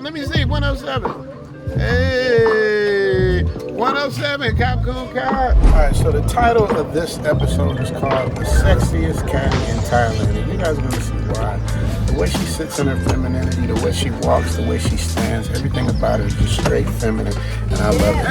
Cop. Let me see. 107. Hey, 107. Cop, cool cop. All right, so the title of this episode is called The Sexiest Caddy in Thailand. And you guys are going to see why. The way she sits in her femininity, the way she walks, the way she stands, everything about her is just straight feminine. And I love it.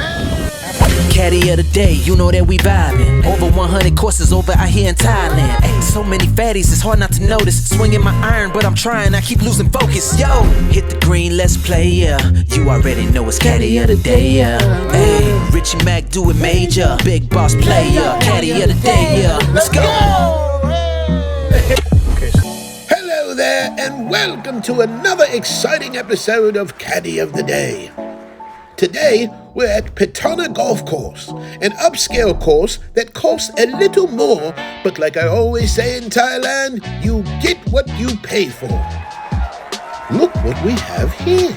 Caddy of the day, you know that we vibing. Over 100 courses over out here in Thailand. Ay, so many fatties, it's hard not to notice. Swinging my iron, but I'm trying, I keep losing focus. Yo, hit the green, let's play, yeah. You already know it's Caddy of the day, yeah. Hey, Richie Mac, do it major. Big boss player, Caddy of the day, yeah. Let's go. Hello there, and welcome to another exciting episode of Caddy of the Day. Today, we're at Petana Golf Course, an upscale course that costs a little more, but like I always say in Thailand, you get what you pay for. Look what we have here.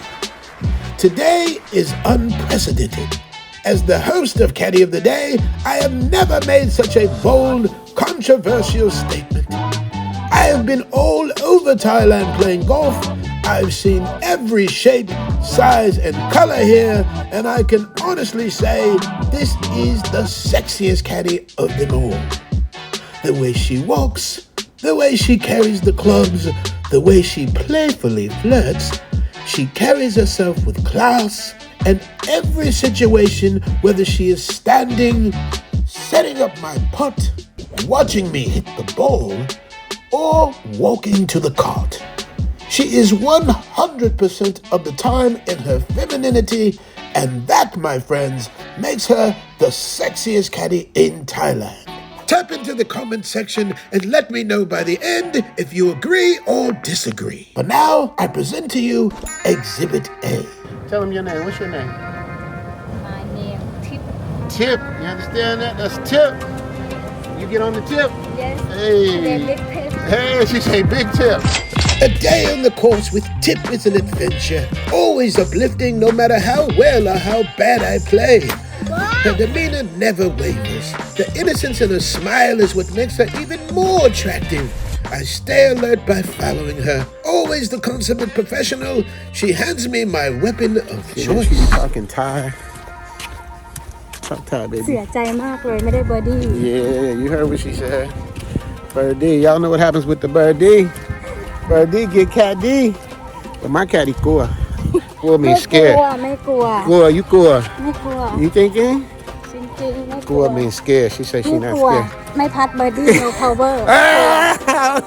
Today is unprecedented. As the host of Caddy of the Day, I have never made such a bold, controversial statement. I have been all over Thailand playing golf. I've seen every shape, size, and color here, and I can honestly say this is the sexiest caddy of them all. The way she walks, the way she carries the clubs, the way she playfully flirts, she carries herself with class, and every situation, whether she is standing, setting up my putt, watching me hit the ball, or walking to the cart. She is 100% of the time in her femininity, and that, my friends, makes her the sexiest caddy in Thailand. Tap into the comment section and let me know by the end if you agree or disagree. But now, I present to you Exhibit A. Tell them your name. What's your name? My name Tip. Tip. You understand that? That's Tip. You get on the tip? Yes. Hey. Big Tip. Hey, she say big tip. A day on the course with Tip is an adventure, always uplifting no matter how well or how bad I play. Her demeanor never wavers. The innocence in her smile is what makes her even more attractive. I stay alert by following her. Always the consummate professional, she hands me my weapon of choice. You talking Thai? Talk Thai, baby. เสียใจมากเลยไม่ได้เบอร์ดี้ Yeah, you heard what she said. Birdie, y'all know what happens with the birdie. Birdie get caddy. But my caddy Gua. Gua means scared. ไม่กลัว Gua, you Gua. ไม่กลัว You thinking? จริงๆไม่กลัว Gua means scared. She said she ไม่ not กลัว scared. ไม่พัดเบอร์ดี้ no power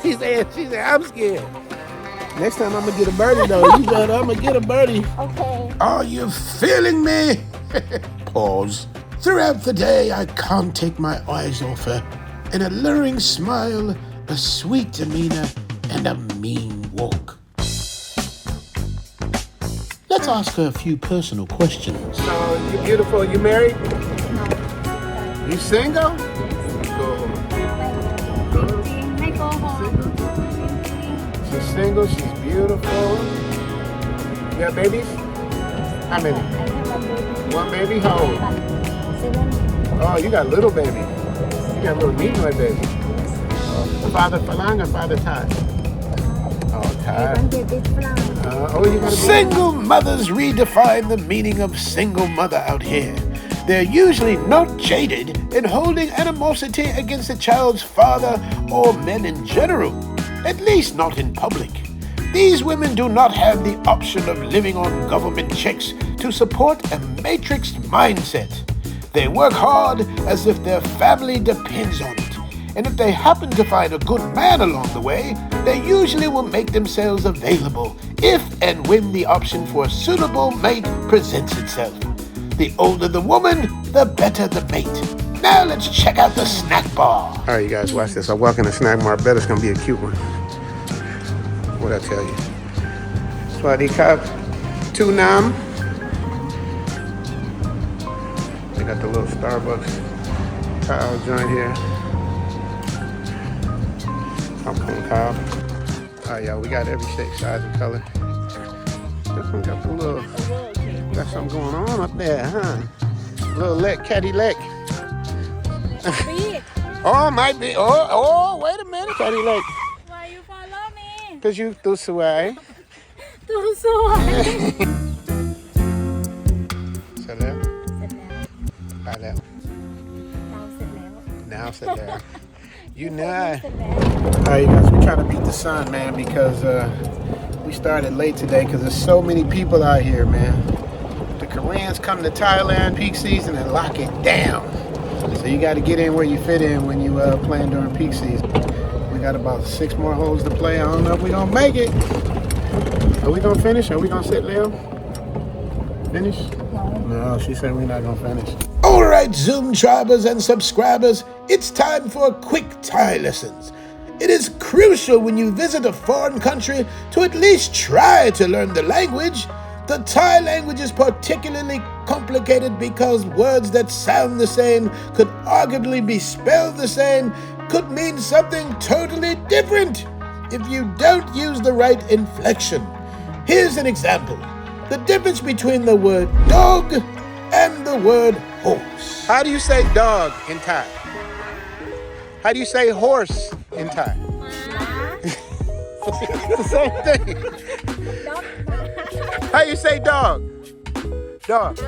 she said, I'm scared. Next time I'm gonna get a birdie though. You better, I'm gonna get a birdie. Okay. Are you feeling me? Pause. Throughout the day, I can't take my eyes off her. An alluring smile, a sweet demeanor, and a mean walk. Let's ask her a few personal questions. So, you beautiful, you married? No. You single? ไม่โกหก She's single, she's beautiful. You got babies? How many? One baby? How old? Oh, you got little baby. You got little Ninoy baby. Father Falang or Father Thai? Oh, Thai. You got single mothers redefine the meaning of single mother out here. They're usually not jaded in holding animosity against a child's father or men in general, at least not in public. These women do not have the option of living on government checks to support a matrixed mindset. They work hard as if their family depends on it. And if they happen to find a good man along the way, they usually will make themselves available if and when the option for a suitable mate presents itself. The older the woman, the better the mate. Now let's check out the snack bar. All right, you guys, watch this. I walk in the snack bar. I bet it's going to be a cute one. What'd I tell you? Swadee Cup, Tu Nam. They got the little Starbucks tile joint here. I'm cool, Kyle. All right, y'all, we got every shape, size, and color. This one got the little, got something going on up there, huh? Little leg, caddy leg. Oh, might be. Oh, wait a minute, caddy leg. Why you follow me Because you too sway. ตัวสวย เสร็จแล้ว เสร็จแล้ว ไปแล้ว เราเสร็จแล้ว now เสร็จแล้ว you know เสร็จแล้ว all right you guys we trying to beat the sun man because we started late today because there's so many people out here man. The Koreans come to Thailand peak season and lock it down. So you got to get in where you fit in when you playing during peak season. We got about 6 more holes to play. I don't know if we're going to make it. Are we going to finish? Are we going to sit, Leo? Finish? No, she said we're not going to finish. All right, Zoom tribers and subscribers, it's time for quick Thai lessons. It is crucial when you visit a foreign country to at least try to learn the language. The Thai language is particularly complicated because words that sound the same could arguably be spelled the same, could mean something totally different if you don't use the right inflection. Here's an example. The difference between the word dog and the word horse. How do you say dog in Thai? How do you say horse in Thai? It's the same thing. How do you say dog? Dog.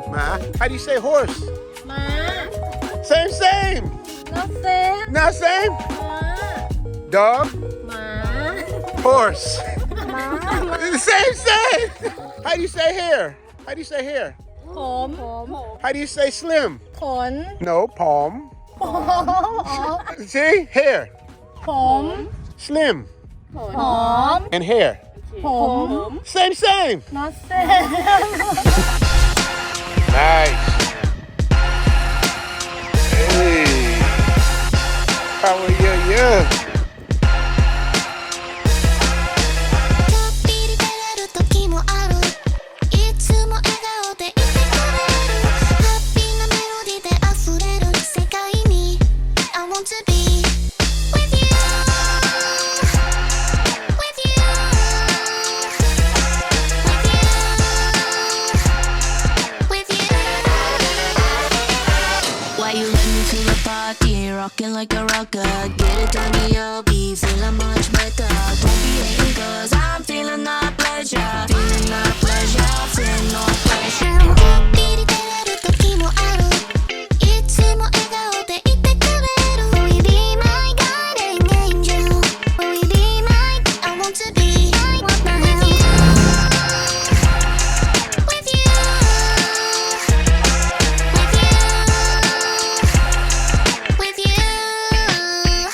Ma. How do you say horse? Same. Not same? Dog. Horse. Same. How do you say hair? How do you say hair? ผม How do you say slim? ผล No, palm. See? Hair. ผม Slim. หอม And hair. ผม Same. not same Nice. Hey. How are you? 'Rockin' like a rocker, get it on the beat, feeling much better. Don't be hating 'cause I'm feeling no pleasure, feeling no pleasure, feeling no pleasure. ビリ出れる時もある。いつも笑顔でいてくれる。Will you be my guardian angel? Will you be my? I want to be what the hell? With you. With you.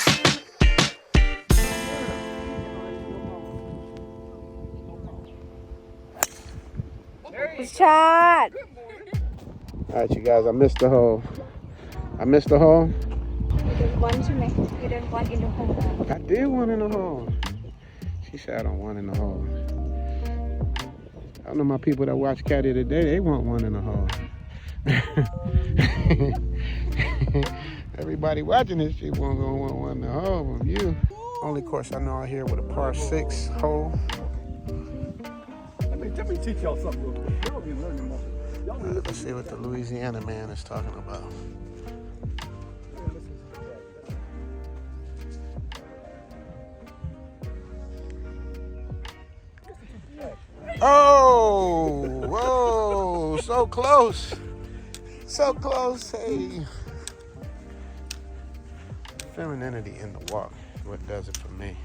shot All right, you guys, I missed the hole. you don't want ใช่ไหม you don't want in the hole I did one in the hole. She said I don't want in the hole. I know my people that watch Caddy today, they want one in the hole. Everybody watching this shit won't go want one in the hole from you. Only course I know out here with a par 6 hole. Let me teach y'all something real quick. Y'all be learning nothing. Let's see what the Louisiana man is talking about. Oh, whoa, so close. So close, hey. Femininity in the walk, what does it for me?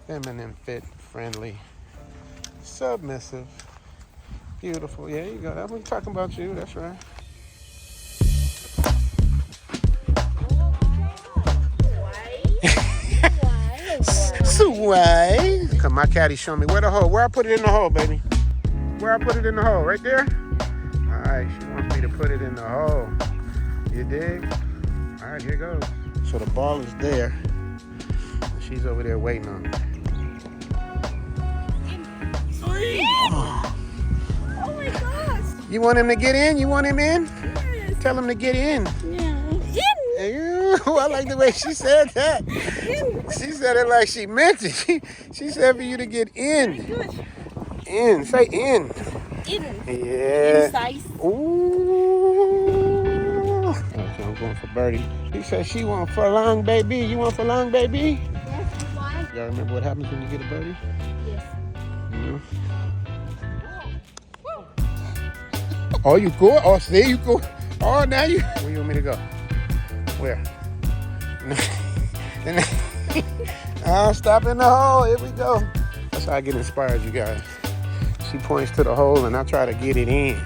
Feminine, fit, friendly, submissive, beautiful. Yeah, you go. That was talking about you, that's right. Sway. Come, my caddy show me where the hole. Where I put it in the hole, baby. Where I put it in the hole, right there. All right, she wants me to put it in the hole. You dig? All right, here goes. So the ball is there. She's over there waiting on me. oh my gosh You want him to get in? You want him in? yes Tell him to get in. yeah Ew, I like the way she said that. She said it like she meant it. She said for you to get in. In. Say in. in Yeah. size Ooh. Okay, I'm going for birdie. He said she want for long, baby. You want for long, baby? yes why Y'all remember what happens when you get a birdie? Yes. No. Oh, you go? Oh, there you go. Oh, now you. Where you want me to go? Where? Oh, stop in the hole. Here we go. That's how I get inspired, you guys. She points to the hole and I try to get it in.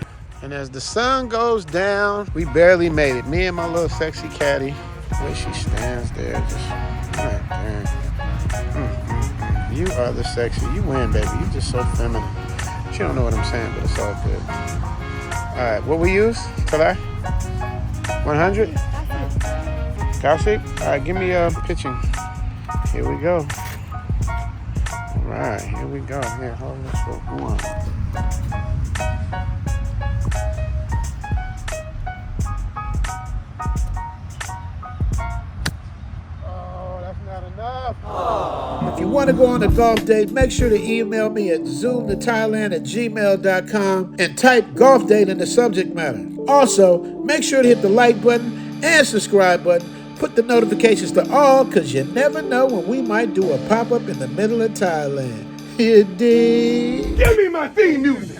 And as the sun goes down, we barely made it. Me and my little sexy caddy. Where she stands there, just right there. You are the sexy. You win, baby. You just so feminine. She don't know what I'm saying, but it's all good. All right, what we use? Tala? 100? Kaushik? All right, give me a pitching. Here we go. All right, here we go. Here, hold this for one. Oh, that's not enough. If you want to go on a golf date, make sure to email me at zoomtothailand@gmail.com and type golf date in the subject matter. Also, make sure to hit the like button and subscribe button. Put the notifications to all, because you never know when we might do a pop-up in the middle of Thailand. You dig? Give me my theme music.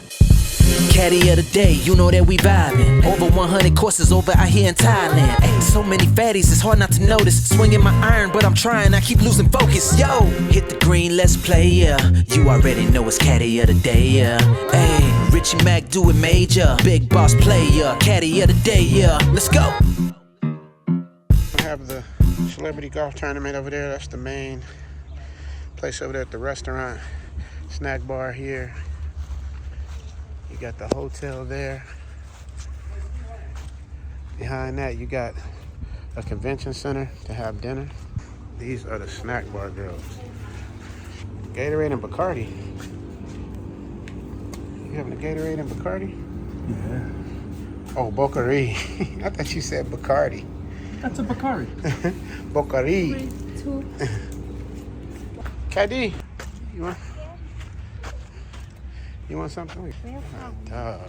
Caddy of the day, you know that we vibing. Over 100 courses over out here in Thailand. Ay, so many fatties, it's hard not to notice. Swinging my iron, but I'm trying, I keep losing focus. Yo, hit the green, let's play, yeah. You already know it's Caddy of the day, yeah. Hey, Richie Mac, do it major. Big boss player, Caddy of the day, yeah. Let's go. We have the celebrity golf tournament over there. That's the main place over there at the restaurant. Snack bar here. You got the hotel there. Behind that, you got a convention center to have dinner. These are the snack bar girls. Gatorade and Bacardi. You having a Gatorade and Bacardi? Yeah. Oh, Bocari. I thought you said Bacardi. That's a Bacardi. Bocari. 2. Caddy, you want something? Hot dog.